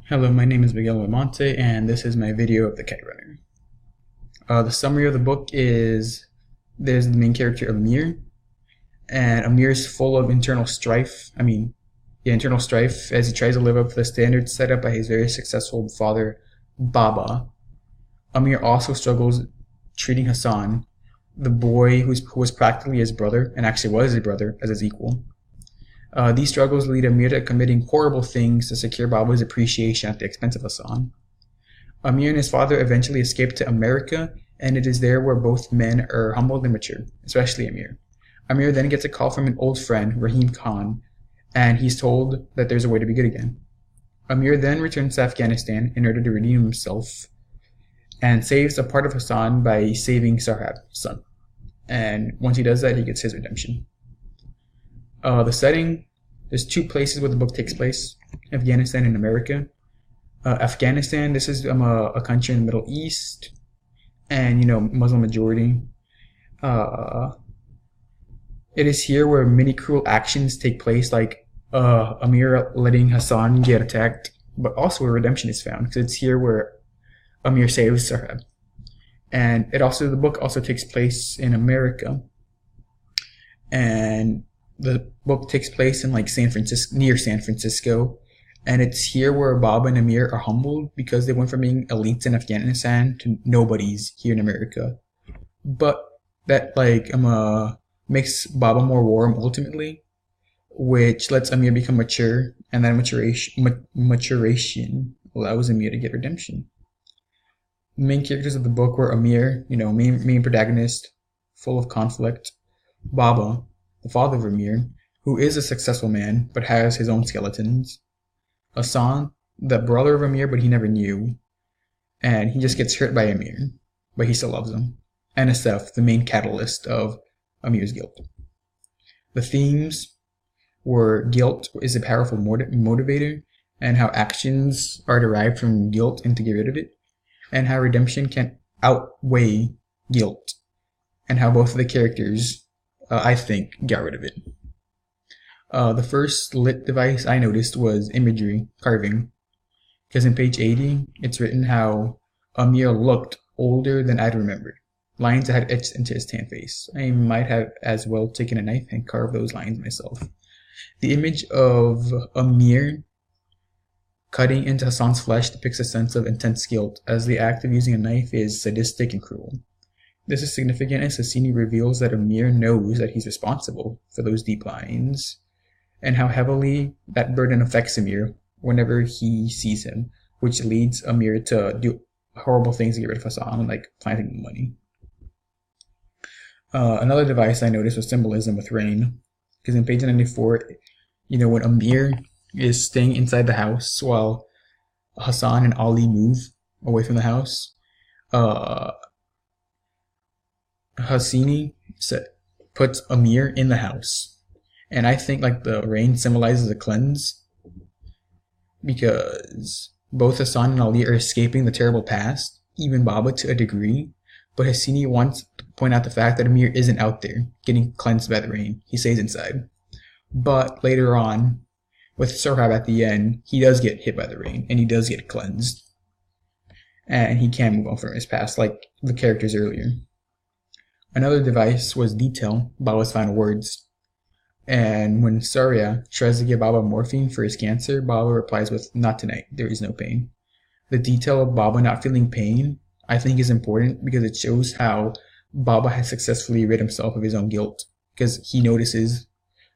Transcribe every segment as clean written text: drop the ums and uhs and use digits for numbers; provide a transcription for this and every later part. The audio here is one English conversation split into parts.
Hello, my name is Miguel Lamonte, and this is my video of The Kite Runner. The summary of the book is there's the main character Amir, and Amir is full of internal strife. Internal strife as he tries to live up to the standards set up by his very successful father, Baba. Amir also struggles treating Hassan, the boy who was practically his brother, and actually was his brother, as his equal. These struggles lead Amir to committing horrible things to secure Baba's appreciation at the expense of Hassan. Amir and his father eventually escape to America, and it is there where both men are humbled and mature, especially Amir. Amir then gets a call from an old friend, Rahim Khan, and he's told that there's a way to be good again. Amir then returns to Afghanistan in order to redeem himself, and saves a part of Hassan by saving Sarhab's son. And once he does that, he gets his redemption. The setting, there's two places where the book takes place, Afghanistan and America. Afghanistan, this is a country in the Middle East, and Muslim majority. It is here where many cruel actions take place, like Amir letting Hassan get attacked, but also where redemption is found, because it's here where Amir saves Sarhab. And the book also takes place in America, and the book takes place in near San Francisco, and it's here where Baba and Amir are humbled because they went from being elites in Afghanistan to nobodies here in America. But that makes Baba more warm ultimately, which lets Amir become mature, and that maturation allows Amir to get redemption. The main characters of the book were Amir, main protagonist, full of conflict; Baba, the father of Amir, who is a successful man but has his own skeletons; Hassan, the brother of Amir but he never knew, and he just gets hurt by Amir, but he still loves him; and Asaf, the main catalyst of Amir's guilt. The themes were guilt is a powerful motivator, and how actions are derived from guilt and to get rid of it, and how redemption can outweigh guilt, and how both of the characters I think got rid of it. The first lit device I noticed was imagery, carving, because in page 80, it's written how Amir looked older than I'd remembered. Lines that had etched into his tan face. I might have as well taken a knife and carved those lines myself. The image of Amir cutting into Hassan's flesh depicts a sense of intense guilt, as the act of using a knife is sadistic and cruel. This is significant as Hosseini reveals that Amir knows that he's responsible for those deep lines, and how heavily that burden affects Amir whenever he sees him, which leads Amir to do horrible things to get rid of Hassan, like planting money. Another device I noticed was symbolism with rain, because in page 94, when Amir is staying inside the house while Hassan and Ali move away from the house, Hosseini puts Amir in the house, and I think the rain symbolizes a cleanse, because both Hassan and Ali are escaping the terrible past, even Baba to a degree, but Hosseini wants to point out the fact that Amir isn't out there getting cleansed by the rain. He stays inside. But later on, with Sarhab at the end, he does get hit by the rain, and he does get cleansed, and he can move on from his past, like the characters earlier. Another device was detail, Baba's final words. And when Surya tries to give Baba morphine for his cancer, Baba replies with, "Not tonight, there is no pain." The detail of Baba not feeling pain, I think, is important because it shows how Baba has successfully rid himself of his own guilt, because he notices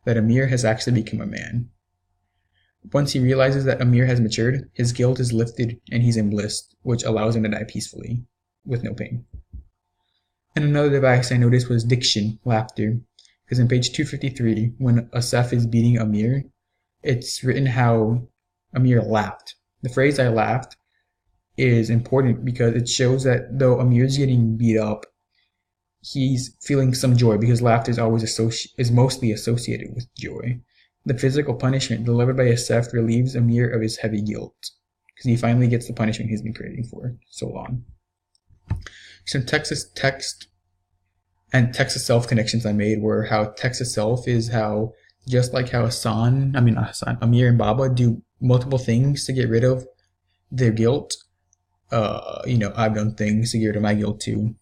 that Amir has actually become a man. Once he realizes that Amir has matured, his guilt is lifted and he's in bliss, which allows him to die peacefully, with no pain. And another device I noticed was diction, laughter, because in page 253, when Asaf is beating Amir, it's written how Amir laughed. The phrase "I laughed" is important because it shows that though Amir's getting beat up, he's feeling some joy, because laughter is mostly associated with joy. The physical punishment delivered by Asaf relieves Amir of his heavy guilt, because he finally gets the punishment he's been craving for so long. Some text and text itself connections I made were how text itself is how, just like how Amir and Baba do multiple things to get rid of their guilt. I've done things to get rid of my guilt too.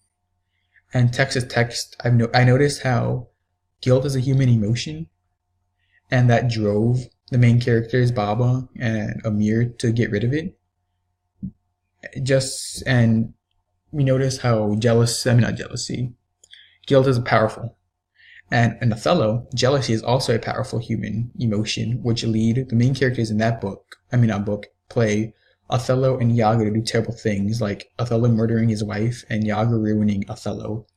And text to text, I noticed how guilt is a human emotion, and that drove the main characters, Baba and Amir, to get rid of it. And we notice how not jealousy, guilt is powerful. And in Othello, jealousy is also a powerful human emotion, which lead the main characters in that play, Othello and Iago, to do terrible things, like Othello murdering his wife and Iago ruining Othello.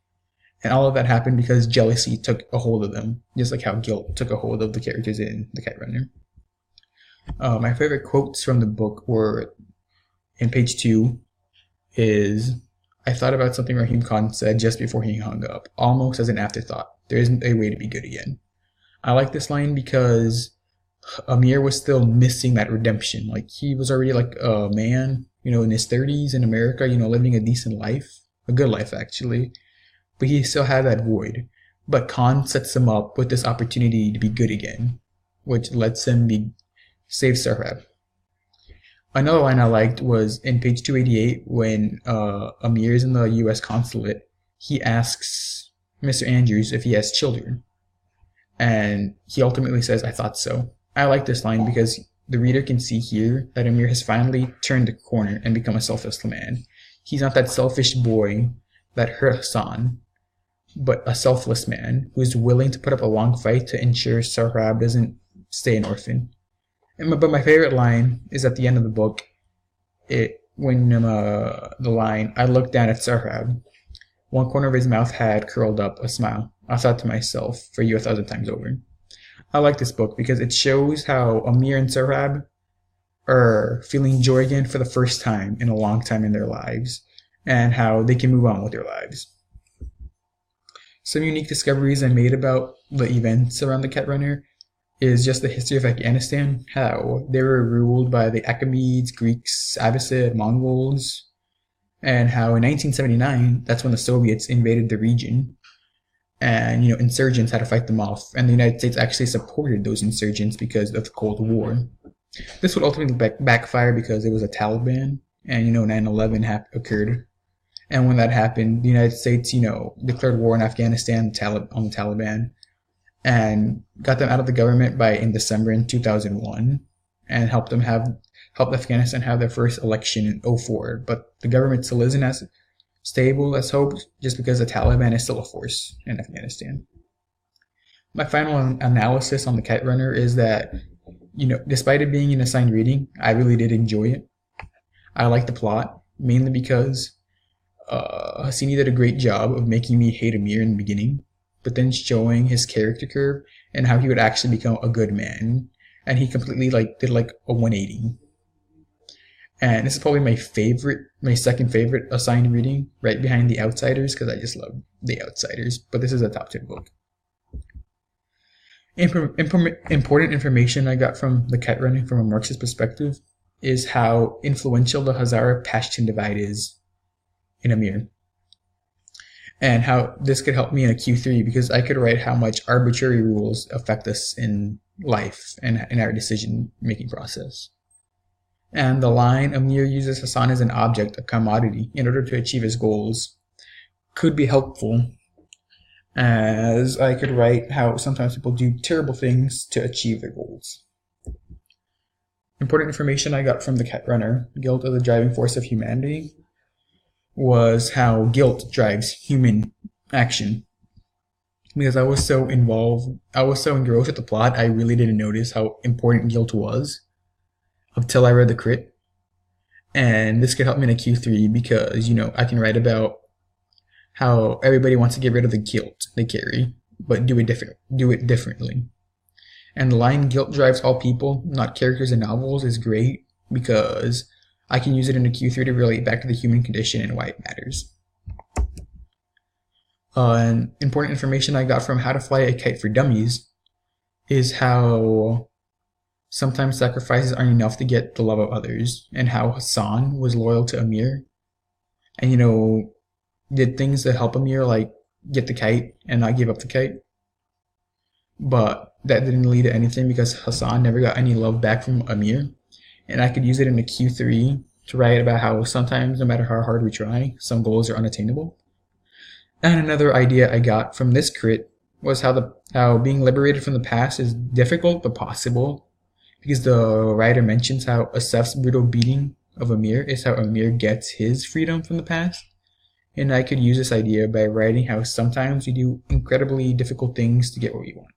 And all of that happened because jealousy took a hold of them, just like how guilt took a hold of the characters in The Kite Runner. My favorite quotes from the book were, in page 2, is, I thought about something Rahim Khan said just before he hung up, almost as an afterthought. There isn't a way to be good again. I like this line because Amir was still missing that redemption. Like, he was already like a man, in his 30s in America, living a decent life, a good life actually, but he still had that void. But Khan sets him up with this opportunity to be good again, which lets him save Sarab. Another line I liked was in page 288 when Amir is in the U.S. consulate. He asks Mr. Andrews if he has children, and he ultimately says, "I thought so." I like this line because the reader can see here that Amir has finally turned the corner and become a selfless man. He's not that selfish boy that hurt Hassan, but a selfless man who is willing to put up a long fight to ensure Sarab doesn't stay an orphan. But my favorite line is at the end of the book, when the line, "I looked down at Sarab. One corner of his mouth had curled up a smile. I thought to myself, for you 1,000 times over." I like this book because it shows how Amir and Sarab are feeling joy again for the first time in a long time in their lives, and how they can move on with their lives. Some unique discoveries I made about the events around the Kite Runner is just the history of Afghanistan, how they were ruled by the Achaemenids, Greeks, Abbasid, Mongols, and how in 1979, that's when the Soviets invaded the region, and insurgents had to fight them off, and the United States actually supported those insurgents because of the Cold War. This would ultimately backfire because it was a Taliban, and 9/11 occurred, and when that happened, the United States declared war in Afghanistan on the Taliban, and got them out of the government in December in 2001, and helped Afghanistan have their first election in 2004. But the government still isn't as stable as hoped, just because the Taliban is still a force in Afghanistan. My final analysis on the Kite Runner is that, despite it being an assigned reading, I really did enjoy it. I like the plot, mainly because Hosseini did a great job of making me hate Amir in the beginning, but then showing his character curve and how he would actually become a good man. And he completely did a 180. And this is probably my second favorite assigned reading, right behind The Outsiders, because I just love The Outsiders. But this is a top 10 book. Important information I got from The Kite Runner from a Marxist perspective is how influential the Hazara-Pashtun divide is in Amir. And how this could help me in a Q3 because I could write how much arbitrary rules affect us in life and in our decision-making process. And the line, Amir uses Hassan as an object, a commodity, in order to achieve his goals, could be helpful, as I could write how sometimes people do terrible things to achieve their goals. Important information I got from The Kite Runner, guilt is the driving force of humanity, was how guilt drives human action. Because I was so engrossed with the plot, I really didn't notice how important guilt was until I read the crit. And this could help me in a Q3 because, I can write about how everybody wants to get rid of the guilt they carry, but do it differently. And the line, "guilt drives all people, not characters in novels," is great because I can use it in a Q3 to relate back to the human condition and why it matters. And important information I got from How to Fly a Kite for Dummies is how sometimes sacrifices aren't enough to get the love of others, and how Hassan was loyal to Amir and, did things to help Amir, like get the kite and not give up the kite. But that didn't lead to anything because Hassan never got any love back from Amir. And I could use it in a Q3 to write about how sometimes, no matter how hard we try, some goals are unattainable. And another idea I got from this crit was how being liberated from the past is difficult but possible, because the writer mentions how Asaf's brutal beating of Amir is how Amir gets his freedom from the past. And I could use this idea by writing how sometimes we do incredibly difficult things to get what we want.